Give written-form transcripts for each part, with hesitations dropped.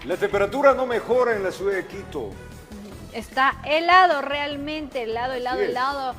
La temperatura no mejora en la ciudad de Quito. Está helado, realmente helado, helado, Así es. helado.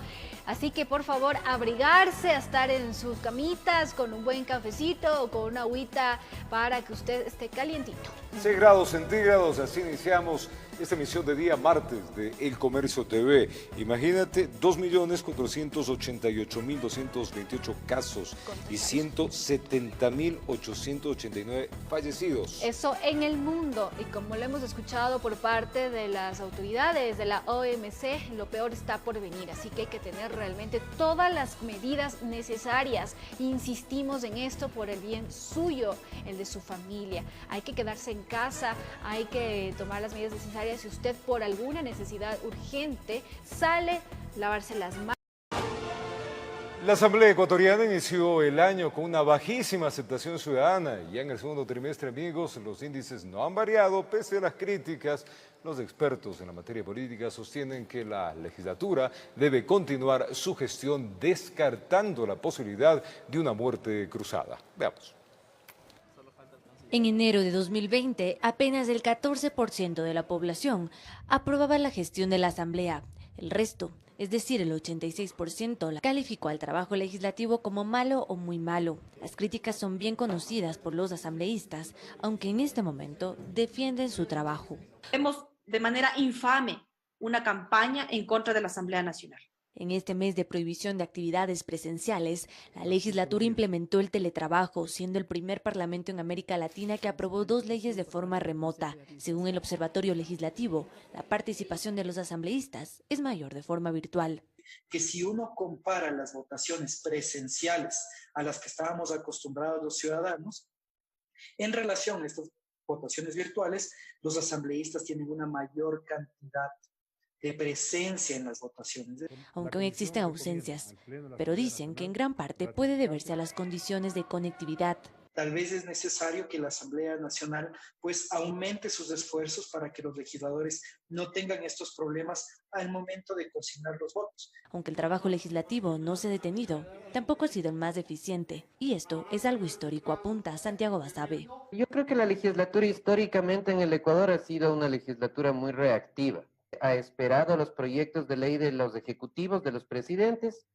Así que por favor abrigarse, a estar en sus camitas con un buen cafecito o con una agüita para que usted esté calientito. 6 grados centígrados, así iniciamos esta emisión de día martes de El Comercio TV. Imagínate, 2.488.228 casos y 170.889 fallecidos. Eso en el mundo, y como lo hemos escuchado por parte de las autoridades de la OMC, lo peor está por venir, así que hay que tener realmente todas las medidas necesarias. Insistimos en esto por el bien suyo, el de su familia. Hay que quedarse en casa, hay que tomar las medidas necesarias. Si usted por alguna necesidad urgente sale, lavarse las manos. La Asamblea Ecuatoriana inició el año con una bajísima aceptación ciudadana. Ya en el segundo trimestre, amigos, los índices no han variado pese a las críticas. Los expertos en la materia política sostienen que la legislatura debe continuar su gestión descartando la posibilidad de una muerte cruzada. Veamos. En enero de 2020, apenas el 14% de la población aprobaba la gestión de la Asamblea. El resto, es decir, el 86%, calificó al trabajo legislativo como malo o muy malo. Las críticas son bien conocidas por los asambleístas, aunque en este momento defienden su trabajo. Vemos de manera infame una campaña en contra de la Asamblea Nacional. En este mes de prohibición de actividades presenciales, la legislatura implementó el teletrabajo, siendo el primer parlamento en América Latina que aprobó 2 leyes de forma remota. Según el Observatorio Legislativo, la participación de los asambleístas es mayor de forma virtual. Que si uno compara las votaciones presenciales a las que estábamos acostumbrados los ciudadanos, en relación a estas votaciones virtuales, los asambleístas tienen una mayor cantidad de presencia en las votaciones. Aunque aún existen ausencias, pero dicen que en gran parte puede deberse a las condiciones de conectividad. Tal vez es necesario que la Asamblea Nacional pues aumente sus esfuerzos para que los legisladores no tengan estos problemas al momento de consignar los votos. Aunque el trabajo legislativo no se ha detenido, tampoco ha sido el más eficiente. Y esto es algo histórico, apunta Santiago Basabe. Yo creo que la legislatura históricamente en el Ecuador ha sido una legislatura muy reactiva. Ha esperado los proyectos de ley de los ejecutivos, de los presidentes,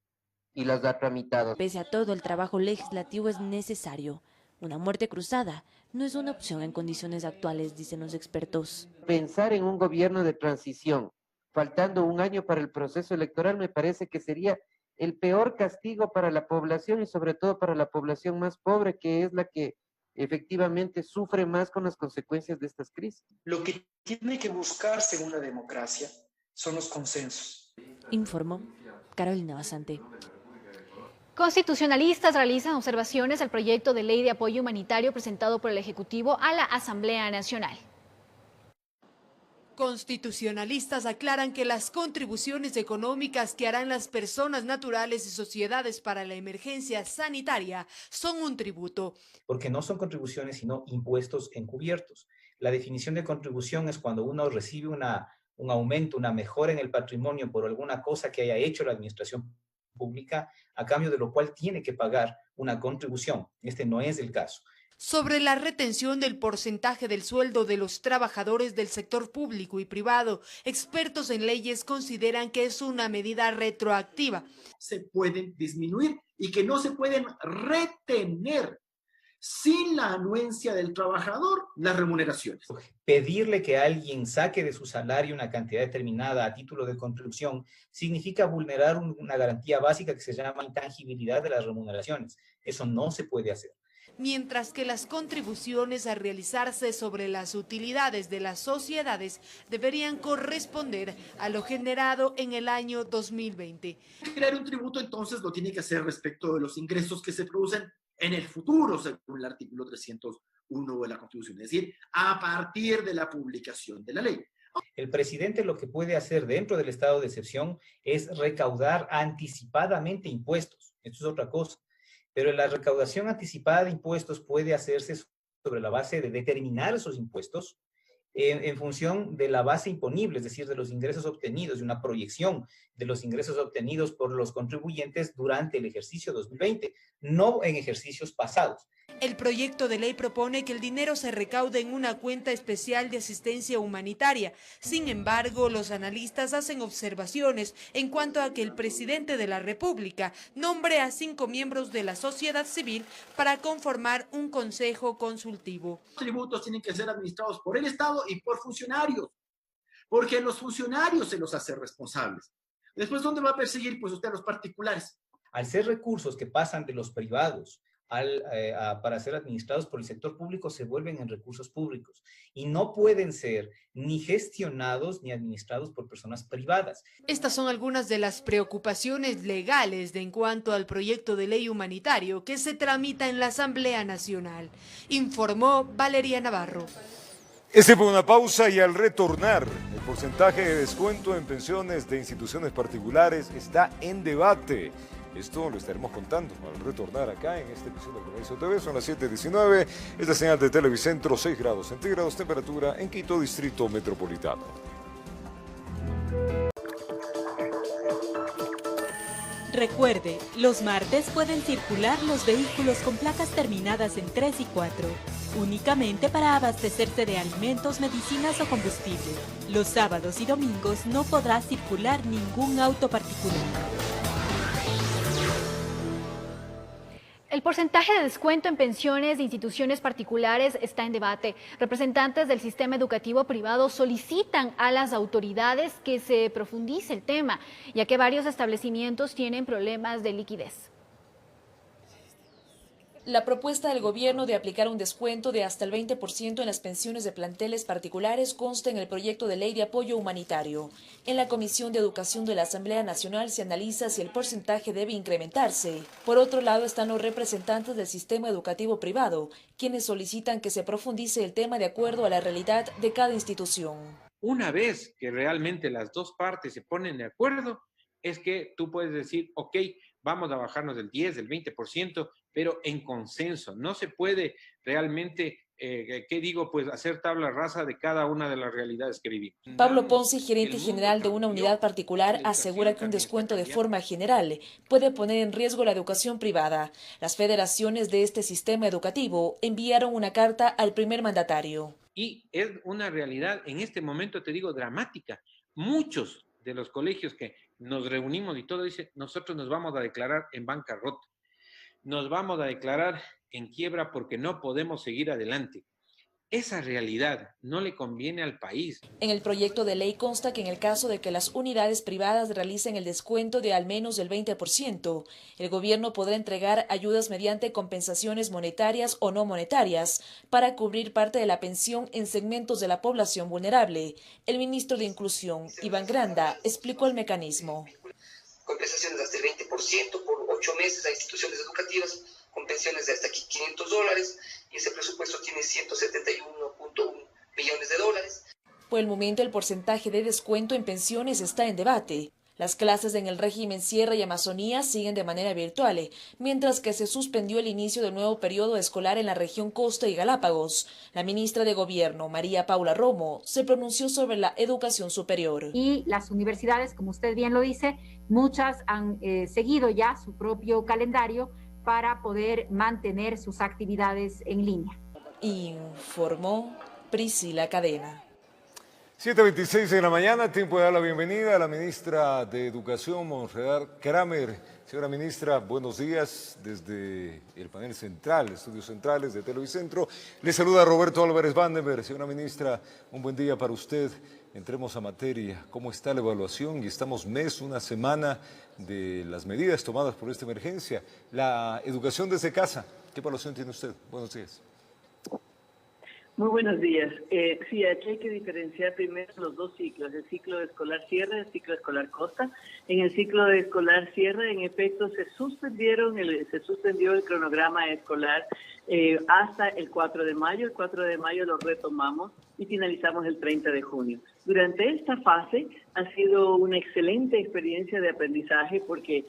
y los ha tramitado. Pese a todo, el trabajo legislativo es necesario. Una muerte cruzada no es una opción en condiciones actuales, dicen los expertos. Pensar en un gobierno de transición, faltando un año para el proceso electoral, me parece que sería el peor castigo para la población y sobre todo para la población más pobre, que es la que efectivamente sufre más con las consecuencias de estas crisis. Lo que tiene que buscarse en una democracia son los consensos. Informó Carolina Basante. Constitucionalistas realizan observaciones al proyecto de ley de apoyo humanitario presentado por el Ejecutivo a la Asamblea Nacional. Constitucionalistas aclaran que las contribuciones económicas que harán las personas naturales y sociedades para la emergencia sanitaria son un tributo. Porque no son contribuciones, sino impuestos encubiertos. La definición de contribución es cuando uno recibe un aumento, una mejora en el patrimonio por alguna cosa que haya hecho la administración pública, a cambio de lo cual tiene que pagar una contribución. Este no es el caso. Sobre la retención del porcentaje del sueldo de los trabajadores del sector público y privado, expertos en leyes consideran que es una medida retroactiva. Se pueden disminuir y que no se pueden retener sin la anuencia del trabajador las remuneraciones. Pedirle que alguien saque de su salario una cantidad determinada a título de contribución significa vulnerar una garantía básica que se llama intangibilidad de las remuneraciones. Eso no se puede hacer. Mientras que las contribuciones a realizarse sobre las utilidades de las sociedades deberían corresponder a lo generado en el año 2020. Crear un tributo entonces lo tiene que hacer respecto de los ingresos que se producen en el futuro, según el artículo 301 de la Constitución, es decir, a partir de la publicación de la ley. El presidente lo que puede hacer dentro del estado de excepción es recaudar anticipadamente impuestos. Esto es otra cosa. Pero la recaudación anticipada de impuestos puede hacerse sobre la base de determinar esos impuestos en función de la base imponible, es decir, de los ingresos obtenidos, de una proyección de los ingresos obtenidos por los contribuyentes durante el ejercicio 2020, no en ejercicios pasados. El proyecto de ley propone que el dinero se recaude en una cuenta especial de asistencia humanitaria. Sin embargo, los analistas hacen observaciones en cuanto a que el presidente de la República nombre a 5 miembros de la sociedad civil para conformar un consejo consultivo. Los tributos tienen que ser administrados por el Estado y por funcionarios, porque los funcionarios se los hacen responsables. Después, ¿dónde va a perseguir? Pues usted a los particulares. Al ser recursos que pasan de los privados para ser administrados por el sector público, se vuelven en recursos públicos y no pueden ser ni gestionados ni administrados por personas privadas. Estas son algunas de las preocupaciones legales en cuanto al proyecto de ley humanitario que se tramita en la Asamblea Nacional, informó Valeria Navarro. Este fue una pausa y al retornar, el porcentaje de descuento en pensiones de instituciones particulares está en debate. Esto lo estaremos contando al retornar acá en esta emisión de Conexión TV. Son las 7:19. Es la señal de Televicentro, 6 grados centígrados, temperatura en Quito, Distrito Metropolitano. Recuerde, los martes pueden circular los vehículos con placas terminadas en 3 y 4, únicamente para abastecerse de alimentos, medicinas o combustible. Los sábados y domingos no podrá circular ningún auto particular. El porcentaje de descuento en pensiones de instituciones particulares está en debate. Representantes del sistema educativo privado solicitan a las autoridades que se profundice el tema, ya que varios establecimientos tienen problemas de liquidez. La propuesta del gobierno de aplicar un descuento de hasta el 20% en las pensiones de planteles particulares consta en el proyecto de ley de apoyo humanitario. En la Comisión de Educación de la Asamblea Nacional se analiza si el porcentaje debe incrementarse. Por otro lado están los representantes del sistema educativo privado, quienes solicitan que se profundice el tema de acuerdo a la realidad de cada institución. Una vez que realmente las dos partes se ponen de acuerdo, es que tú puedes decir, ok, vamos a bajarnos del 10, del 20%, pero en consenso. No se puede realmente, pues hacer tabla rasa de cada una de las realidades que vivimos. Pablo Ponce, gerente general de una unidad particular, asegura que un descuento de forma general puede poner en riesgo la educación privada. Las federaciones de este sistema educativo enviaron una carta al primer mandatario. Y es una realidad, en este momento te digo, dramática. Muchos de los colegios que nos reunimos y todo dicen, nosotros nos vamos a declarar en bancarrota. Nos vamos a declarar en quiebra porque no podemos seguir adelante. Esa realidad no le conviene al país. En el proyecto de ley consta que en el caso de que las unidades privadas realicen el descuento de al menos del 20%, el gobierno podrá entregar ayudas mediante compensaciones monetarias o no monetarias para cubrir parte de la pensión en segmentos de la población vulnerable. El ministro de Inclusión, Iván Granda, explicó el mecanismo. Compensaciones de hasta el 20% por 8 meses a instituciones educativas, con pensiones de hasta aquí $500, y ese presupuesto tiene $171.1 millones. Por el momento, el porcentaje de descuento en pensiones está en debate. Las clases en el régimen Sierra y Amazonía siguen de manera virtual, mientras que se suspendió el inicio del nuevo periodo escolar en la región Costa y Galápagos. La ministra de Gobierno, María Paula Romo, se pronunció sobre la educación superior. Y las universidades, como usted bien lo dice, muchas han seguido ya su propio calendario para poder mantener sus actividades en línea. Informó Priscila Cadena. 7:26 de la mañana, tiempo de dar la bienvenida a la ministra de Educación, Monserrat Kramer. Señora ministra, buenos días desde el panel central, estudios centrales de Televicentro. Le saluda Roberto Álvarez Vandenberg. Señora ministra, un buen día para usted. Entremos a materia. ¿Cómo está la evaluación? Y estamos una semana de las medidas tomadas por esta emergencia. La educación desde casa, ¿qué evaluación tiene usted? Buenos días. Muy buenos días. Sí, aquí hay que diferenciar primero los dos ciclos, el ciclo escolar cierre y el ciclo escolar costa. En el ciclo de escolar cierre, en efecto, se suspendió el cronograma escolar hasta el 4 de mayo. El 4 de mayo lo retomamos y finalizamos el 30 de junio. Durante esta fase ha sido una excelente experiencia de aprendizaje porque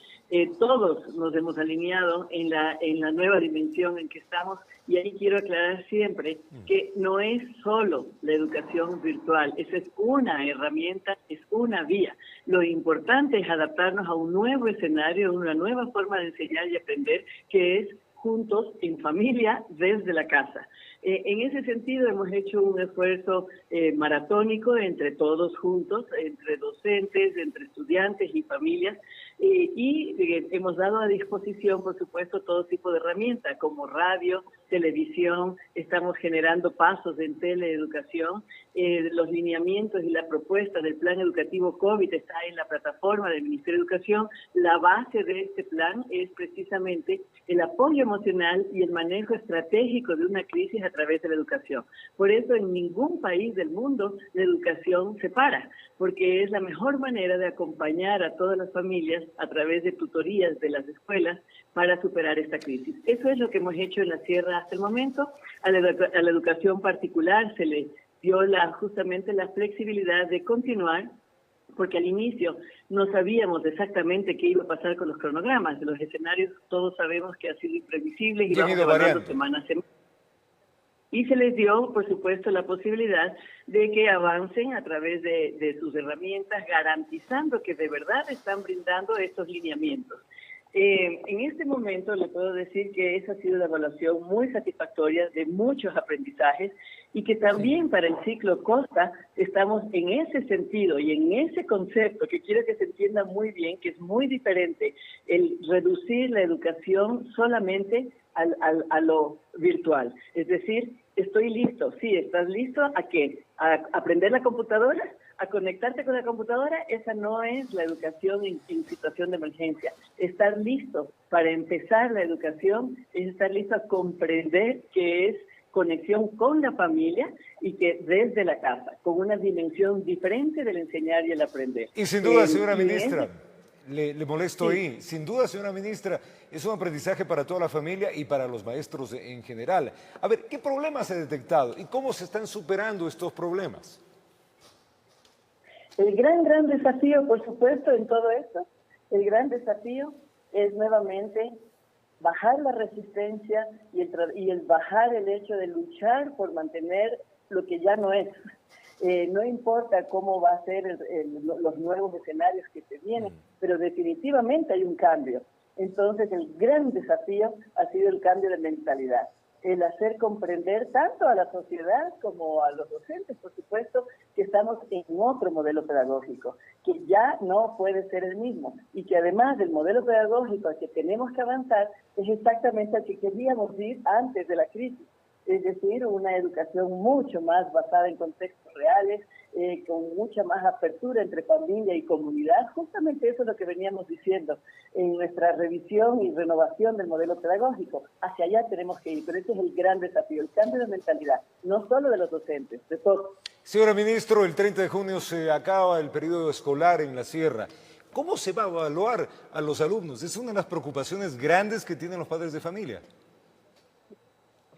todos nos hemos alineado en la nueva dimensión en que estamos, y ahí quiero aclarar siempre que no es solo la educación virtual, esa es una herramienta, es una vía. Lo importante es adaptarnos a un nuevo escenario, una nueva forma de enseñar y aprender, que es juntos, en familia, desde la casa. En ese sentido hemos hecho un esfuerzo maratónico entre todos juntos, entre docentes, entre estudiantes y familias, y hemos dado a disposición, por supuesto, todo tipo de herramientas como radio, televisión, estamos generando pasos en teleeducación, los lineamientos y la propuesta del plan educativo COVID está en la plataforma del Ministerio de Educación. La base de este plan es precisamente el apoyo emocional y el manejo estratégico de una crisis a través de la educación. Por eso en ningún país del mundo la educación se para, porque es la mejor manera de acompañar a todas las familias a través de tutorías de las escuelas para superar esta crisis. Eso es lo que hemos hecho en la Sierra hasta el momento. A la educación particular se le dio justamente la flexibilidad de continuar, porque al inicio no sabíamos exactamente qué iba a pasar con los cronogramas. Los escenarios todos sabemos que han sido imprevisibles y vamos evaluando semana a semana. Y se les dio, por supuesto, la posibilidad de que avancen a través de sus herramientas, garantizando que de verdad están brindando estos lineamientos. En este momento le puedo decir que esa ha sido una evaluación muy satisfactoria de muchos aprendizajes y que también para el ciclo Costa estamos en ese sentido y en ese concepto que quiero que se entienda muy bien, que es muy diferente el reducir la educación solamente a lo virtual. Es decir, estoy listo. Sí, ¿estás listo a qué? ¿A aprender la computadora? ¿A conectarte con la computadora? Esa no es la educación en situación de emergencia. Estar listo para empezar la educación es estar listo a comprender que es conexión con la familia y que desde la casa, con una dimensión diferente del enseñar y el aprender. Y sin duda, señora ministra, le molesto ahí, sin duda, señora ministra, es un aprendizaje para toda la familia y para los maestros en general. A ver, ¿qué problemas se han detectado y cómo se están superando estos problemas? El gran desafío, por supuesto, en todo esto, el gran desafío es nuevamente bajar la resistencia y el bajar el hecho de luchar por mantener lo que ya no es. No importa cómo va a ser los nuevos escenarios que se vienen, pero definitivamente hay un cambio. Entonces, el gran desafío ha sido el cambio de mentalidad. El hacer comprender tanto a la sociedad como a los docentes, por supuesto, que estamos en otro modelo pedagógico, que ya no puede ser el mismo y que además del modelo pedagógico al que tenemos que avanzar es exactamente al que queríamos ir antes de la crisis. Es decir, una educación mucho más basada en contextos reales, con mucha más apertura entre familia y comunidad. Justamente eso es lo que veníamos diciendo en nuestra revisión y renovación del modelo pedagógico. Hacia allá tenemos que ir, pero ese es el gran desafío, el cambio de mentalidad, no solo de los docentes, de todos. Señora ministro, el 30 de junio se acaba el periodo escolar en la Sierra. ¿Cómo se va a evaluar a los alumnos? Es una de las preocupaciones grandes que tienen los padres de familia.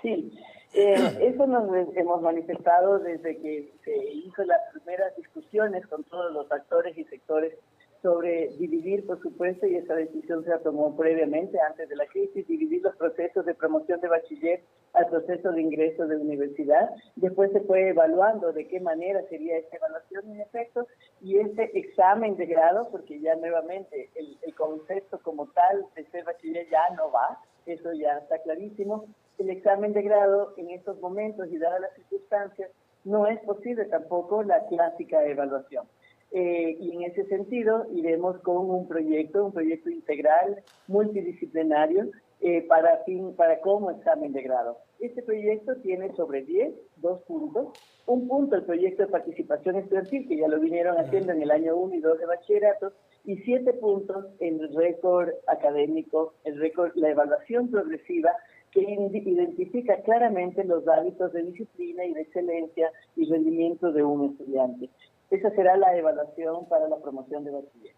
Sí. Eso nos hemos manifestado desde que se hizo las primeras discusiones con todos los actores y sectores sobre dividir, por supuesto, y esa decisión se tomó previamente, antes de la crisis, dividir los procesos de promoción de bachiller al proceso de ingreso de universidad. Después se fue evaluando de qué manera sería esta evaluación en efecto y este examen de grado, porque ya nuevamente el concepto como tal de ser bachiller ya no va, eso ya está clarísimo. El examen de grado en estos momentos y dadas las circunstancias no es posible tampoco la clásica evaluación. Y en ese sentido iremos con un proyecto integral, multidisciplinario, para como examen de grado. Este proyecto tiene sobre 2 puntos. Un punto, el proyecto de participación estudiantil, que ya lo vinieron haciendo en el año 1 y 2 de bachillerato, y 7 puntos en el récord académico, la evaluación progresiva, que identifica claramente los hábitos de disciplina y de excelencia y rendimiento de un estudiante. Esa será la evaluación para la promoción de bachiller.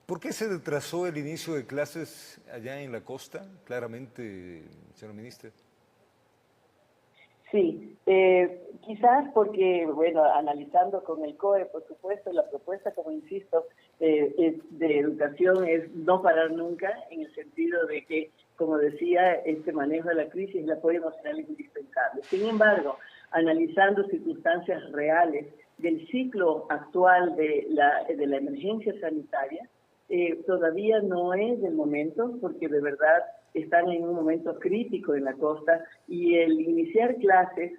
¿Por qué se retrasó el inicio de clases allá en la costa, claramente, señora ministra? Sí, quizás porque, bueno, analizando con el COE, por supuesto, la propuesta, como insisto, de educación es no parar nunca, en el sentido de que, como decía, este manejo de la crisis, el apoyo emocional es indispensable. Sin embargo, analizando circunstancias reales del ciclo actual de la emergencia sanitaria, todavía no es el momento, porque de verdad están en un momento crítico en la costa y el iniciar clases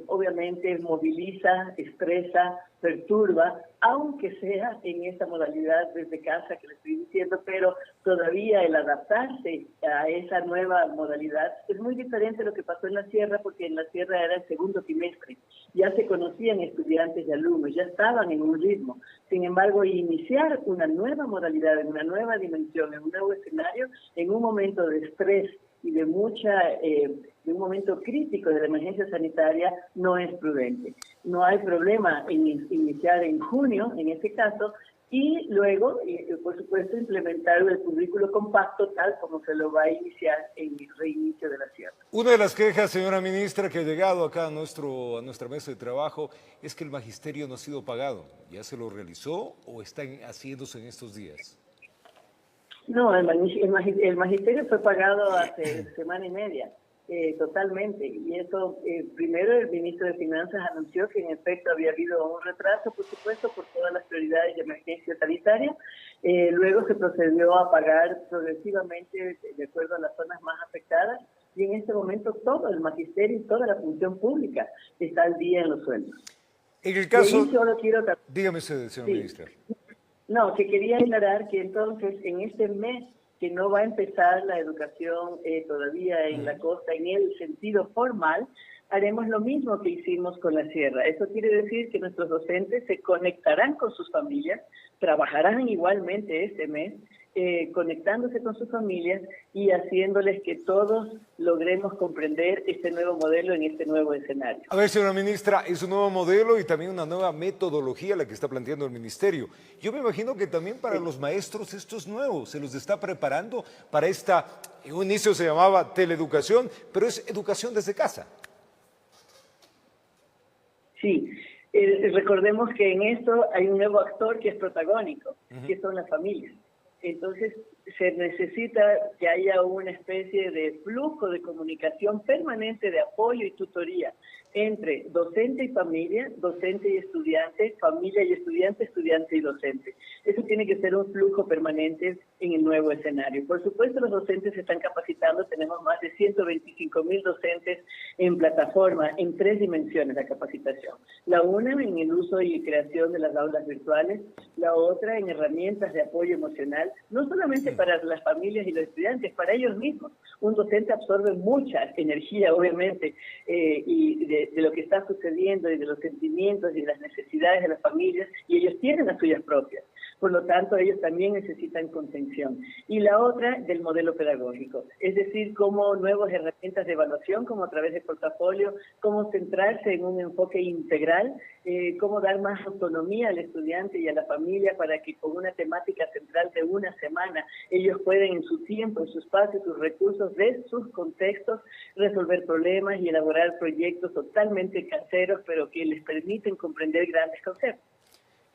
obviamente moviliza, estresa, perturba, aunque sea en esta modalidad desde casa que le estoy diciendo, pero todavía el adaptarse a esa nueva modalidad es muy diferente a lo que pasó en la sierra, porque en la sierra era el segundo trimestre, ya se conocían estudiantes y alumnos, ya estaban en un ritmo. Sin embargo, iniciar una nueva modalidad, en una nueva dimensión, en un nuevo escenario, en un momento de estrés y de de un momento crítico de la emergencia sanitaria, no es prudente. No hay problema en iniciar en junio, en este caso, y luego, por supuesto, implementar el currículo compacto tal como se lo va a iniciar en el reinicio de la sierra. Una de las quejas, señora ministra, que ha llegado acá a nuestra mesa de trabajo es que el magisterio no ha sido pagado. ¿Ya se lo realizó o está haciéndose en estos días? No, el magisterio fue pagado hace semana y media, totalmente. Y eso, primero el ministro de Finanzas anunció que en efecto había habido un retraso, por supuesto, por todas las prioridades de emergencia sanitaria. Luego se procedió a pagar progresivamente de acuerdo a las zonas más afectadas. Y en este momento todo el magisterio y toda la función pública está al día en los sueldos. En el caso... Dígame usted, señora ministra. No, que quería aclarar que entonces en este mes que no va a empezar la educación todavía en la costa en el sentido formal, haremos lo mismo que hicimos con la sierra. Eso quiere decir que nuestros docentes se conectarán con sus familias, trabajarán igualmente este mes, conectándose con sus familias y haciéndoles que todos logremos comprender este nuevo modelo en este nuevo escenario. A ver, señora ministra, es un nuevo modelo y también una nueva metodología la que está planteando el ministerio. Yo me imagino que también para los maestros esto es nuevo, se los está preparando para en un inicio se llamaba teleeducación, pero es educación desde casa. Sí, recordemos que en esto hay un nuevo actor que es protagónico, que son las familias. Entonces, se necesita que haya una especie de flujo de comunicación permanente de apoyo y tutoría entre docente y familia, docente y estudiante, familia y estudiante, estudiante y docente. Eso tiene que ser un flujo permanente en el nuevo escenario. Por supuesto, los docentes se están capacitando, tenemos más de 125.000 docentes en plataforma, en 3 dimensiones de capacitación. La una en el uso y creación de las aulas virtuales, la otra en herramientas de apoyo emocional, no solamente para las familias y los estudiantes, para ellos mismos. Un docente absorbe mucha energía, obviamente, y de lo que está sucediendo y de los sentimientos y las necesidades de las familias, y ellos tienen las suyas propias. Por lo tanto, ellos también necesitan contención. Y la otra, del modelo pedagógico, es decir, cómo nuevas herramientas de evaluación, como a través de portafolio, cómo centrarse en un enfoque integral, cómo dar más autonomía al estudiante y a la familia para que con una temática central de una semana, ellos pueden en su tiempo, en su espacio, sus recursos, de sus contextos, resolver problemas y elaborar proyectos totalmente caseros, pero que les permiten comprender grandes conceptos.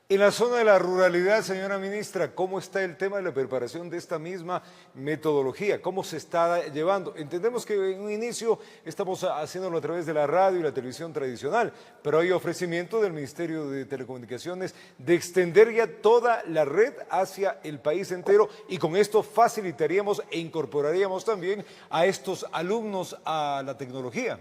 En la zona de la ruralidad, señora ministra, ¿cómo está el tema de la preparación de esta misma metodología? ¿Cómo se está llevando? Entendemos que en un inicio estamos haciéndolo a través de la radio y la televisión tradicional, pero hay ofrecimiento del Ministerio de Telecomunicaciones de extender ya toda la red hacia el país entero y con esto facilitaríamos e incorporaríamos también a estos alumnos a la tecnología.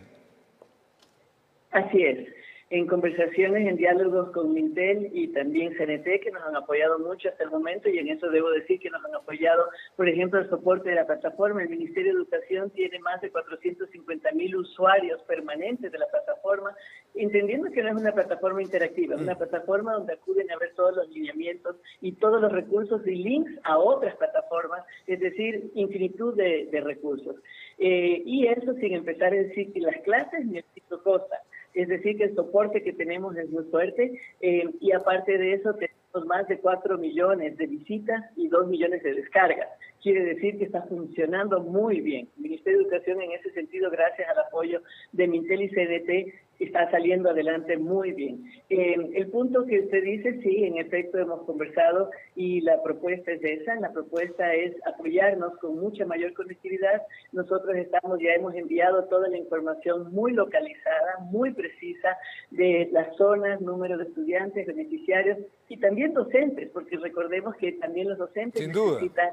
Así es. En conversaciones, en diálogos con Mintel y también CNT, que nos han apoyado mucho hasta el momento, y en eso debo decir que nos han apoyado, por ejemplo, el soporte de la plataforma. El Ministerio de Educación tiene más de 450.000 usuarios permanentes de la plataforma, entendiendo que no es una plataforma interactiva, es una plataforma donde acuden a ver todos los lineamientos y todos los recursos y links a otras plataformas, es decir, infinitud de recursos. Y eso sin empezar a decir que las clases necesitan cosas. Es decir, que el soporte que tenemos es muy fuerte y aparte de eso tenemos más de 4 millones de visitas y 2 millones de descargas. Quiere decir que está funcionando muy bien. El Ministerio de Educación en ese sentido, gracias al apoyo de Mintel y CDT, está saliendo adelante muy bien. El punto que usted dice, sí, en efecto hemos conversado y la propuesta es esa. La propuesta es apoyarnos con mucha mayor conectividad. Nosotros ya hemos enviado toda la información muy localizada, muy precisa de las zonas, número de estudiantes, beneficiarios y también docentes, porque recordemos que también los docentes necesitan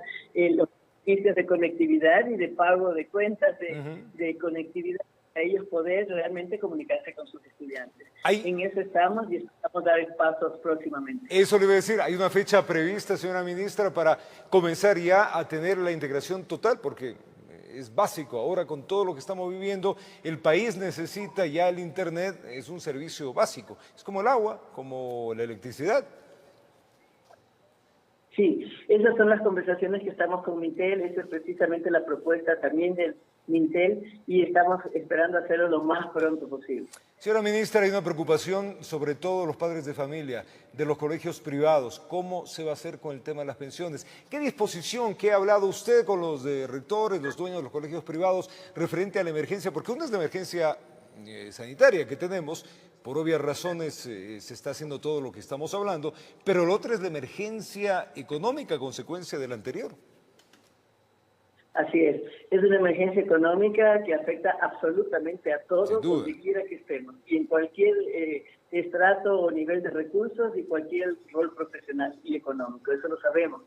servicios de conectividad y de pago de cuentas de conectividad, a ellos poder realmente comunicarse con sus estudiantes. En eso estamos y estamos a dar pasos próximamente. Eso le iba a decir, ¿hay una fecha prevista, señora ministra, para comenzar ya a tener la integración total? Porque es básico, ahora con todo lo que estamos viviendo, el país necesita ya el Internet, es un servicio básico, es como el agua, como la electricidad. Sí, esas son las conversaciones que estamos con Mintel, esa es precisamente la propuesta también del Mintel y estamos esperando hacerlo lo más pronto posible. Señora ministra, hay una preocupación sobre todo los padres de familia, de los colegios privados. ¿Cómo se va a hacer con el tema de las pensiones? ¿Qué disposición, qué ha hablado usted con los rectores, los dueños de los colegios privados referente a la emergencia? Porque una es la emergencia sanitaria que tenemos, por obvias razones se está haciendo todo lo que estamos hablando, pero la otra es la emergencia económica, consecuencia de la anterior. Así es una emergencia económica que afecta absolutamente a todos, donde quiera que estemos, y en cualquier estrato o nivel de recursos y cualquier rol profesional y económico, eso lo sabemos.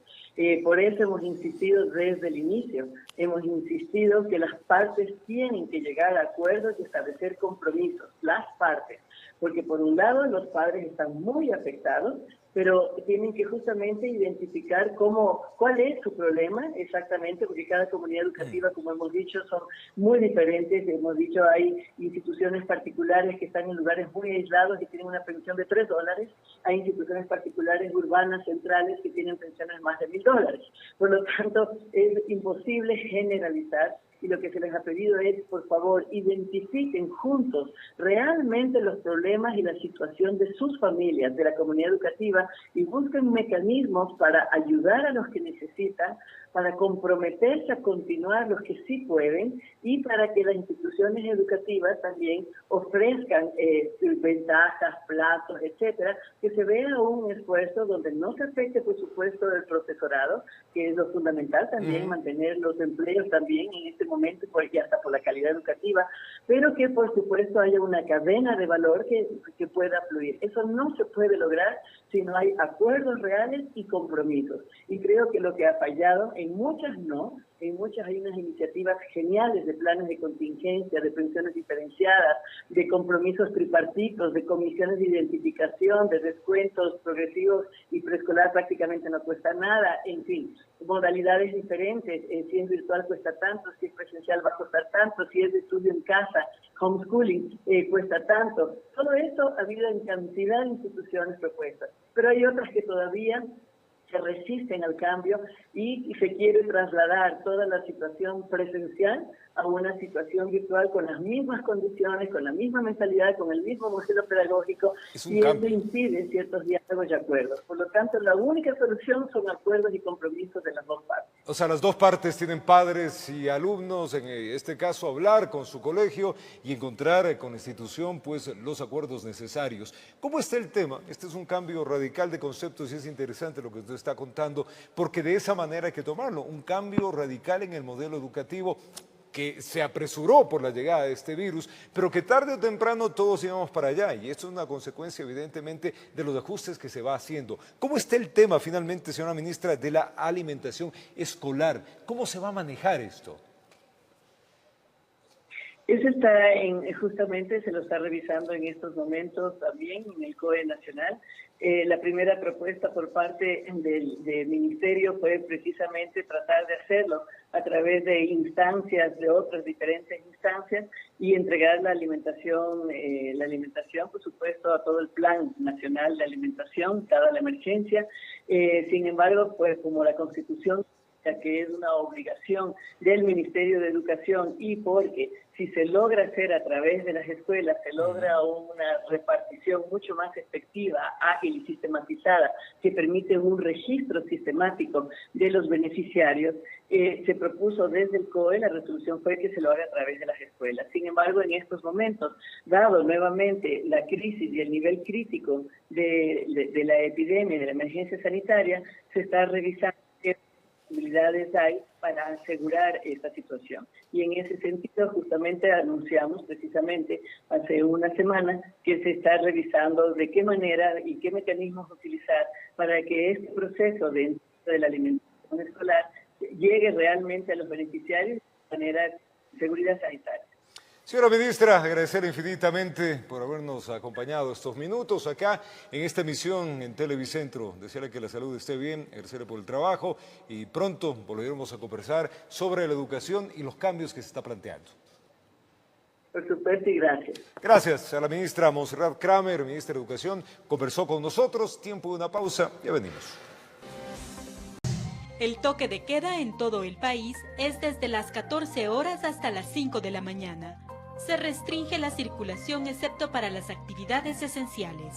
Por eso hemos insistido desde el inicio, hemos insistido que las partes tienen que llegar a acuerdos y establecer compromisos, las partes, porque por un lado los padres están muy afectados, pero tienen que justamente identificar cuál es su problema exactamente, porque cada comunidad educativa, como hemos dicho, son muy diferentes. Hemos dicho, hay instituciones particulares que están en lugares muy aislados y tienen una pensión de $3. Hay instituciones particulares urbanas, centrales, que tienen pensiones más de $1.000. Por lo tanto, es imposible generalizar. Y lo que se les ha pedido es, por favor, identifiquen juntos realmente los problemas y la situación de sus familias, de la comunidad educativa, y busquen mecanismos para ayudar a los que necesitan, para comprometerse a continuar los que sí pueden, y para que las instituciones educativas también ofrezcan ventajas, plazos, etcétera, que se vea un esfuerzo donde no se afecte, por supuesto, el profesorado, que es lo fundamental también, mantener los empleos también en este momento, y hasta por la calidad educativa, pero que por supuesto haya una cadena de valor que pueda fluir. Eso no se puede lograr si no hay acuerdos reales y compromisos. Y creo que lo que ha fallado, en muchas no, en muchas hay unas iniciativas geniales de planes de contingencia, de pensiones diferenciadas, de compromisos tripartitos, de comisiones de identificación, de descuentos progresivos y preescolar prácticamente no cuesta nada, en fin, modalidades diferentes, si es virtual cuesta tanto, si es presencial va a costar tanto, si es de estudio en casa, homeschooling, cuesta tanto. Todo eso ha habido en cantidad de instituciones propuestas, pero hay otras que todavía se resisten al cambio y se quiere trasladar toda la situación presencial a una situación virtual con las mismas condiciones, con la misma mentalidad, con el mismo modelo pedagógico, y eso impide ciertos diálogos y acuerdos. Por lo tanto, la única solución son acuerdos y compromisos de las dos partes. O sea, las dos partes tienen padres y alumnos, en este caso hablar con su colegio y encontrar con la institución pues los acuerdos necesarios. ¿Cómo está el tema? Este es un cambio radical de conceptos y es interesante lo que usted está contando, porque de esa manera hay que tomarlo, un cambio radical en el modelo educativo que se apresuró por la llegada de este virus, pero que tarde o temprano todos íbamos para allá, y esto es una consecuencia evidentemente de los ajustes que se va haciendo. ¿Cómo está el tema finalmente, señora ministra, de la alimentación escolar? ¿Cómo se va a manejar esto? Eso está justamente se lo está revisando en estos momentos también en el COE Nacional. La primera propuesta por parte del Ministerio fue precisamente tratar de hacerlo a través de instancias, de otras diferentes instancias, y entregar la alimentación, por supuesto, a todo el Plan Nacional de Alimentación, dada la emergencia. Sin embargo, pues como la Constitución, que es una obligación del Ministerio de Educación, y porque si se logra hacer a través de las escuelas, se logra una repartición mucho más efectiva, ágil y sistematizada, que permite un registro sistemático de los beneficiarios, se propuso desde el COE, la resolución fue que se lo haga a través de las escuelas. Sin embargo, en estos momentos, dado nuevamente la crisis y el nivel crítico de la epidemia, de la emergencia sanitaria, se está revisando posibilidades hay para asegurar esta situación. Y en ese sentido, justamente anunciamos precisamente hace una semana que se está revisando de qué manera y qué mecanismos utilizar para que este proceso de la alimentación escolar llegue realmente a los beneficiarios de manera de seguridad sanitaria. Señora ministra, agradecerle infinitamente por habernos acompañado estos minutos acá en esta emisión en Televicentro. Desearle que la salud esté bien, agradecerle por el trabajo y pronto volveremos a conversar sobre la educación y los cambios que se está planteando. Por supuesto y gracias. Gracias a la ministra Montserrat Kramer, ministra de Educación, conversó con nosotros. Tiempo de una pausa, ya venimos. El toque de queda en todo el país es desde las 14 horas hasta las 5 de la mañana. Se restringe la circulación excepto para las actividades esenciales.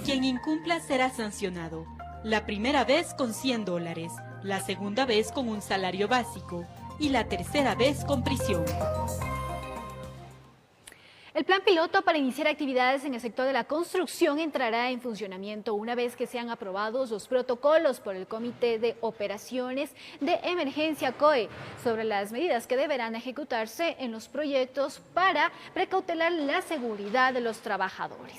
Quien incumpla será sancionado. La primera vez con $100, la segunda vez con un salario básico y la tercera vez con prisión. El plan piloto para iniciar actividades en el sector de la construcción entrará en funcionamiento una vez que sean aprobados los protocolos por el Comité de Operaciones de Emergencia COE sobre las medidas que deberán ejecutarse en los proyectos para precautelar la seguridad de los trabajadores.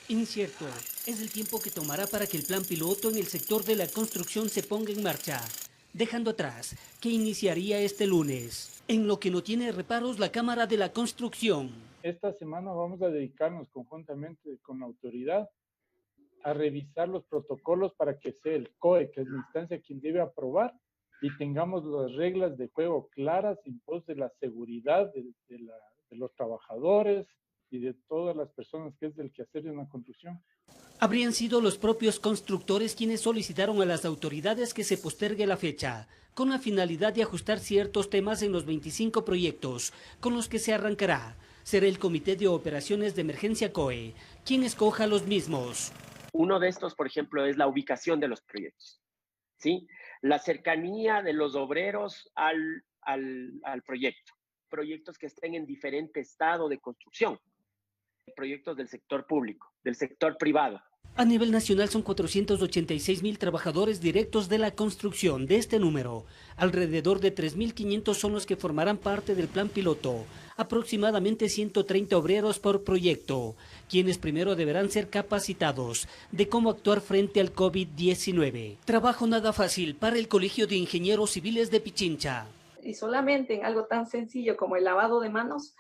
Incierto es el tiempo que tomará para que el plan piloto en el sector de la construcción se ponga en marcha, dejando atrás que iniciaría este lunes. En lo que no tiene reparos la Cámara de la Construcción. Esta semana vamos a dedicarnos conjuntamente con la autoridad a revisar los protocolos para que sea el COE, que es la instancia quien debe aprobar, y tengamos las reglas de juego claras en pos de la seguridad de los trabajadores y de todas las personas que es del quehacer de una construcción. Habrían sido los propios constructores quienes solicitaron a las autoridades que se postergue la fecha, con la finalidad de ajustar ciertos temas en los 25 proyectos con los que se arrancará. Será el Comité de Operaciones de Emergencia COE quien escoja los mismos. Uno de estos, por ejemplo, es la ubicación de los proyectos, ¿sí? La cercanía de los obreros al proyecto. Proyectos que estén en diferente estado de construcción. Proyectos del sector público, del sector privado. A nivel nacional son 486.000 trabajadores directos de la construcción. De este número, alrededor de 3.500 son los que formarán parte del plan piloto, aproximadamente 130 obreros por proyecto, quienes primero deberán ser capacitados de cómo actuar frente al COVID-19. Trabajo nada fácil para el Colegio de Ingenieros Civiles de Pichincha. Y solamente en algo tan sencillo como el lavado de manos,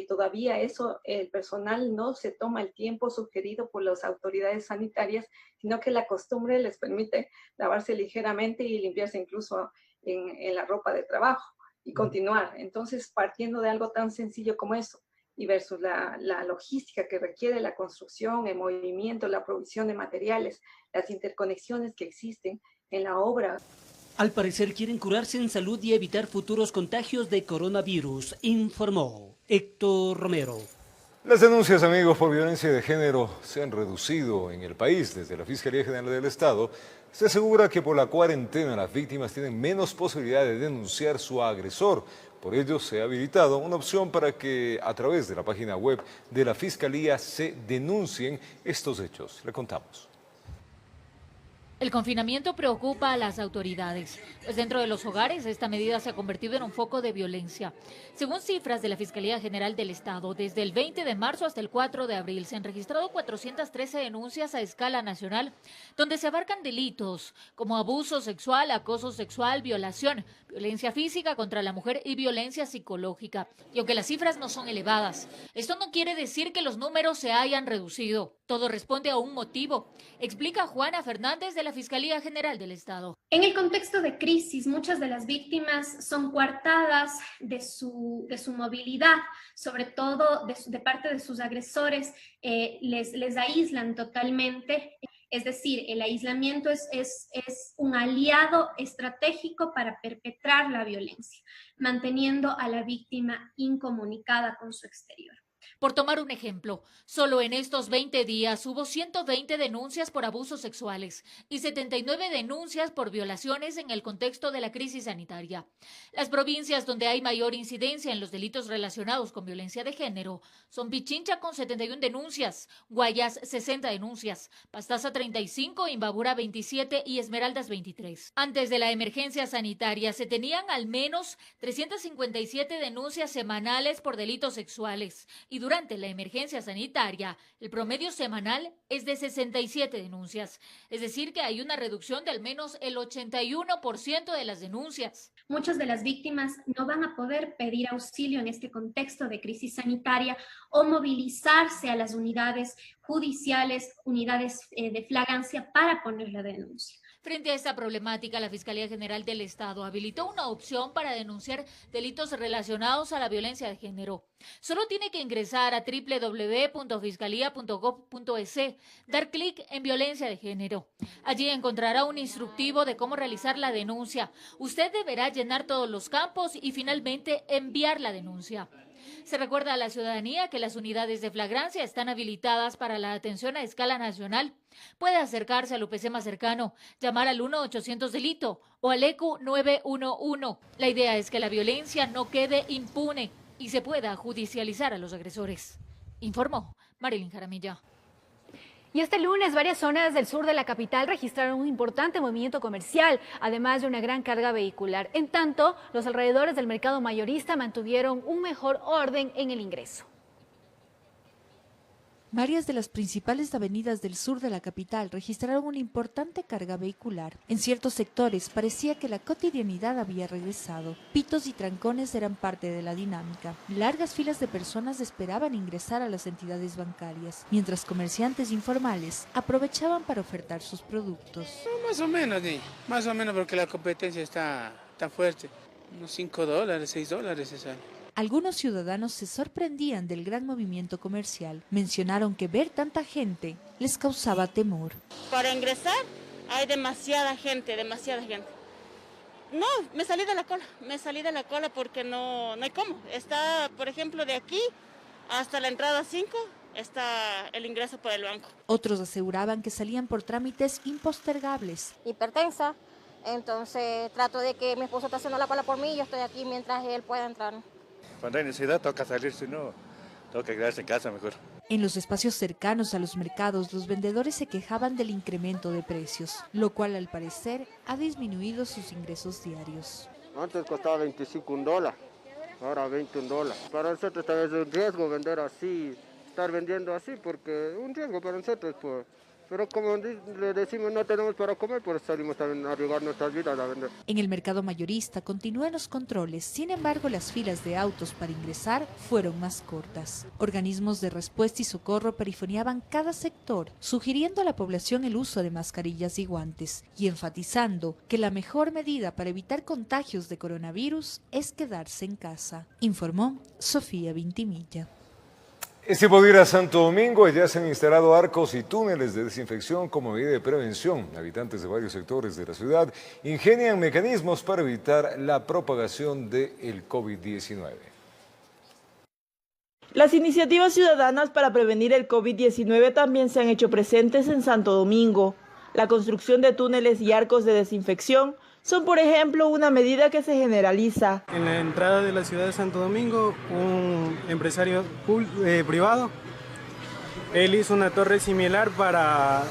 todavía eso, el personal no se toma el tiempo sugerido por las autoridades sanitarias, sino que la costumbre les permite lavarse ligeramente y limpiarse incluso en la ropa de trabajo y continuar. Entonces, partiendo de algo tan sencillo como eso y versus la logística que requiere la construcción, el movimiento, la provisión de materiales, las interconexiones que existen en la obra. Al parecer quieren curarse en salud y evitar futuros contagios de coronavirus, informó Héctor Romero. Las denuncias, amigos, por violencia de género se han reducido en el país. Desde la Fiscalía General del Estado se asegura que por la cuarentena las víctimas tienen menos posibilidad de denunciar su agresor. Por ello se ha habilitado una opción para que a través de la página web de la Fiscalía se denuncien estos hechos. Le contamos. El confinamiento preocupa a las autoridades, pues dentro de los hogares esta medida se ha convertido en un foco de violencia. Según cifras de la Fiscalía General del Estado, desde el 20 de marzo hasta el 4 de abril se han registrado 413 denuncias a escala nacional, donde se abarcan delitos como abuso sexual, acoso sexual, violación, violencia física contra la mujer y violencia psicológica. Y aunque las cifras no son elevadas, esto no quiere decir que los números se hayan reducido. Todo responde a un motivo, explica Juana Fernández de la Fiscalía General del Estado. En el contexto de crisis, muchas de las víctimas son coartadas de su movilidad, sobre todo de parte de sus agresores, les aíslan totalmente. Es decir, el aislamiento es un aliado estratégico para perpetrar la violencia, manteniendo a la víctima incomunicada con su exterior. Por tomar un ejemplo, solo en estos 20 días hubo 120 denuncias por abusos sexuales y 79 denuncias por violaciones en el contexto de la crisis sanitaria. Las provincias donde hay mayor incidencia en los delitos relacionados con violencia de género son Pichincha con 71 denuncias, Guayas 60 denuncias, Pastaza 35, Imbabura 27 y Esmeraldas 23. Antes de la emergencia sanitaria se tenían al menos 357 denuncias semanales por delitos sexuales y durante la emergencia sanitaria, el promedio semanal es de 67 denuncias. Es decir, que hay una reducción de al menos el 81% de las denuncias. Muchas de las víctimas no van a poder pedir auxilio en este contexto de crisis sanitaria o movilizarse a las unidades judiciales, unidades de flagrancia para poner la denuncia. Frente a esta problemática, la Fiscalía General del Estado habilitó una opción para denunciar delitos relacionados a la violencia de género. Solo tiene que ingresar a www.fiscalía.gov.es, dar clic en violencia de género. Allí encontrará un instructivo de cómo realizar la denuncia. Usted deberá llenar todos los campos y finalmente enviar la denuncia. Se recuerda a la ciudadanía que las unidades de flagrancia están habilitadas para la atención a escala nacional. Puede acercarse al UPC más cercano, llamar al 1-800-delito o al ECU 911. La idea es que la violencia no quede impune y se pueda judicializar a los agresores. Informó Marilyn Jaramillo. Y este lunes, varias zonas del sur de la capital registraron un importante movimiento comercial, además de una gran carga vehicular. En tanto, los alrededores del mercado mayorista mantuvieron un mejor orden en el ingreso. Varias de las principales avenidas del sur de la capital registraron una importante carga vehicular. En ciertos sectores parecía que la cotidianidad había regresado. Pitos y trancones eran parte de la dinámica. Largas filas de personas esperaban ingresar a las entidades bancarias, mientras comerciantes informales aprovechaban para ofertar sus productos. Más o menos porque la competencia está tan fuerte. Unos $5, $6 se sale. Algunos ciudadanos se sorprendían del gran movimiento comercial. Mencionaron que ver tanta gente les causaba temor. Para ingresar hay demasiada gente. No, me salí de la cola porque no hay cómo. Está, por ejemplo, de aquí hasta la entrada 5 está el ingreso por el banco. Otros aseguraban que salían por trámites impostergables. Hipertensa, entonces trato de que mi esposo está haciendo la cola por mí y yo estoy aquí mientras él pueda entrar. Cuando hay necesidad toca salir, si no, toca quedarse en casa mejor. En los espacios cercanos a los mercados, los vendedores se quejaban del incremento de precios, lo cual al parecer ha disminuido sus ingresos diarios. Antes costaba $25, ahora $21. Para nosotros también es un riesgo vender así, estar vendiendo así, porque es un riesgo para nosotros, pues. Pero como le decimos, no tenemos para comer, pues salimos también a arriesgar nuestras vidas a vender. En el mercado mayorista continúan los controles, sin embargo las filas de autos para ingresar fueron más cortas. Organismos de respuesta y socorro perifoneaban cada sector, sugiriendo a la población el uso de mascarillas y guantes, y enfatizando que la mejor medida para evitar contagios de coronavirus es quedarse en casa, informó Sofía Vintimilla. Este puede ir a Santo Domingo, ya se han instalado arcos y túneles de desinfección como medida de prevención. Habitantes de varios sectores de la ciudad ingenian mecanismos para evitar la propagación del COVID-19. Las iniciativas ciudadanas para prevenir el COVID-19 también se han hecho presentes en Santo Domingo. La construcción de túneles y arcos de desinfección son, por ejemplo, una medida que se generaliza. En la entrada de la ciudad de Santo Domingo, un empresario privado, él hizo una torre similar para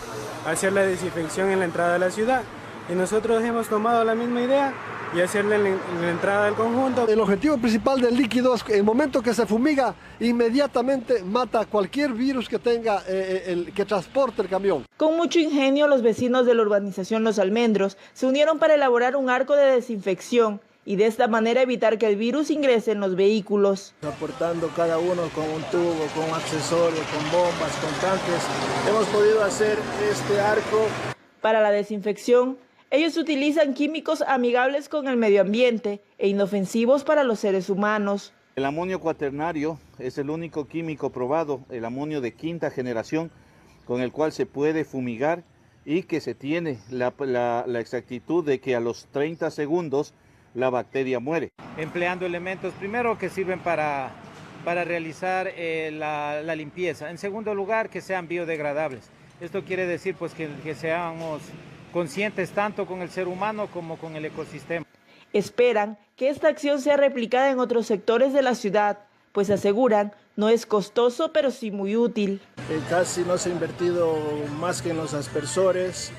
hacer la desinfección en la entrada de la ciudad. Y nosotros hemos tomado la misma idea y hacerla en la entrada del conjunto. El objetivo principal del líquido es que el momento que se fumiga, inmediatamente mata cualquier virus que tenga, que transporte el camión. Con mucho ingenio, los vecinos de la urbanización Los Almendros se unieron para elaborar un arco de desinfección y de esta manera evitar que el virus ingrese en los vehículos. Aportando cada uno con un tubo, con accesorios, con bombas, con tanques, hemos podido hacer este arco. Para la desinfección, ellos utilizan químicos amigables con el medio ambiente e inofensivos para los seres humanos. El amonio cuaternario es el único químico probado, el amonio de quinta generación, con el cual se puede fumigar y que se tiene la exactitud de que a los 30 segundos la bacteria muere. Empleando elementos primero que sirven para realizar la limpieza. En segundo lugar, que sean biodegradables. Esto quiere decir pues que seamos conscientes tanto con el ser humano como con el ecosistema. Esperan que esta acción sea replicada en otros sectores de la ciudad, pues aseguran no es costoso pero sí muy útil. Casi no se ha invertido más que en los aspersores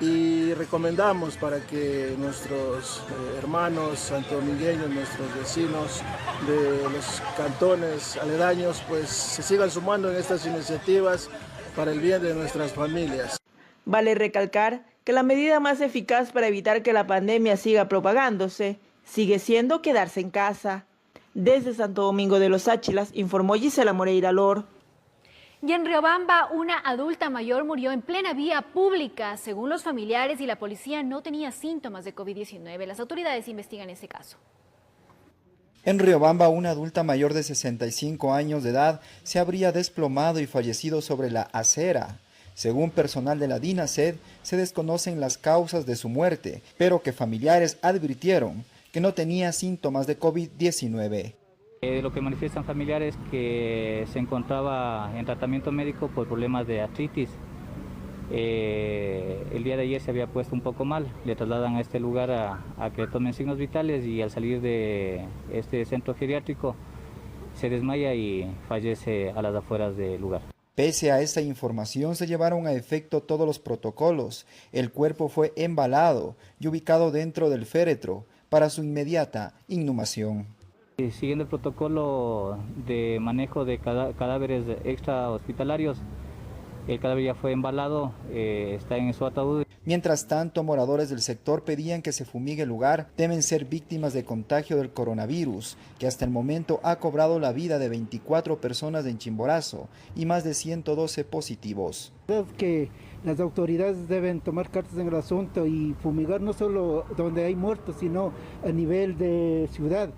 y recomendamos para que nuestros hermanos santodomingueños, nuestros vecinos de los cantones aledaños, pues se sigan sumando en estas iniciativas para el bien de nuestras familias. Vale recalcar que la medida más eficaz para evitar que la pandemia siga propagándose sigue siendo quedarse en casa. Desde Santo Domingo de los Áchilas, informó Gisela Moreira Lor. Y en Riobamba, una adulta mayor murió en plena vía pública. Según los familiares y la policía, no tenía síntomas de COVID-19. Las autoridades investigan ese caso. En Riobamba, una adulta mayor de 65 años de edad se habría desplomado y fallecido sobre la acera. Según personal de la DINASED, se desconocen las causas de su muerte, pero que familiares advirtieron que no tenía síntomas de COVID-19. Lo que manifiestan familiares que se encontraba en tratamiento médico por problemas de artritis. El día de ayer se había puesto un poco mal, le trasladan a este lugar a que tomen signos vitales y al salir de este centro geriátrico se desmaya y fallece a las afueras del lugar. Pese a esta información, se llevaron a efecto todos los protocolos. El cuerpo fue embalado y ubicado dentro del féretro para su inmediata inhumación. Siguiendo el protocolo de manejo de cadáveres extrahospitalarios, el cadáver ya fue embalado, está en su ataúd. Mientras tanto, moradores del sector pedían que se fumigue el lugar, temen ser víctimas de contagio del coronavirus, que hasta el momento ha cobrado la vida de 24 personas en Chimborazo y más de 112 positivos. Creo que las autoridades deben tomar cartas en el asunto y fumigar no solo donde hay muertos, sino a nivel de ciudad.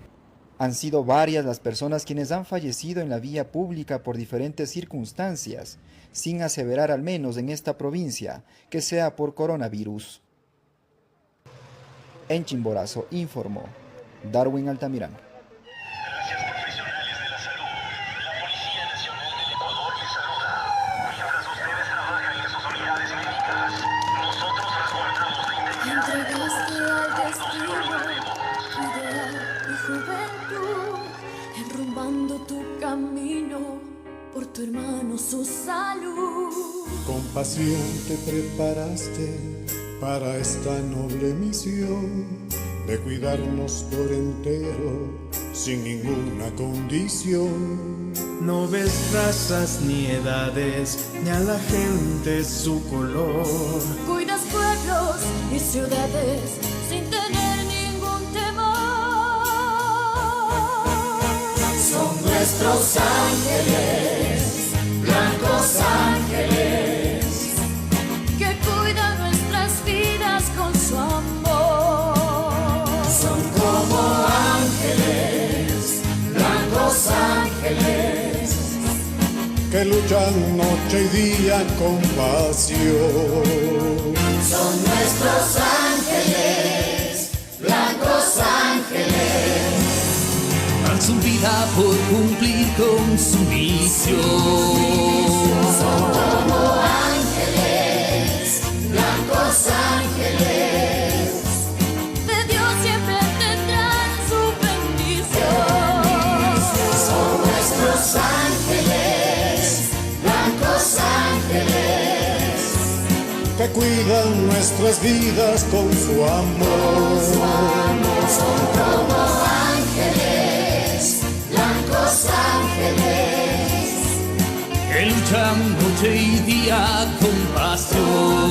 Han sido varias las personas quienes han fallecido en la vía pública por diferentes circunstancias, sin aseverar al menos en esta provincia que sea por coronavirus. En Chimborazo informó Darwin Altamirán. Enrumbando tu camino por tu hermano, su salud. Con pasión te preparaste para esta noble misión de cuidarnos por entero sin ninguna condición. No ves razas ni edades, ni a la gente su color. Cuidas pueblos y ciudades sin tener ningún temor. Son nuestros ángeles, blancos ángeles, que cuidan nuestras vidas con su amor. Son como ángeles, blancos ángeles, que luchan noche y día con pasión. Son nuestros ángeles, blancos ángeles, dan su vida por cumplir con su misión. Son como ángeles, blancos ángeles, de Dios siempre tendrán su bendición. Son nuestros ángeles, blancos ángeles, que cuidan nuestras vidas con su amor. Son como ángeles, blancos ángeles, que luchan noche y día con pasión.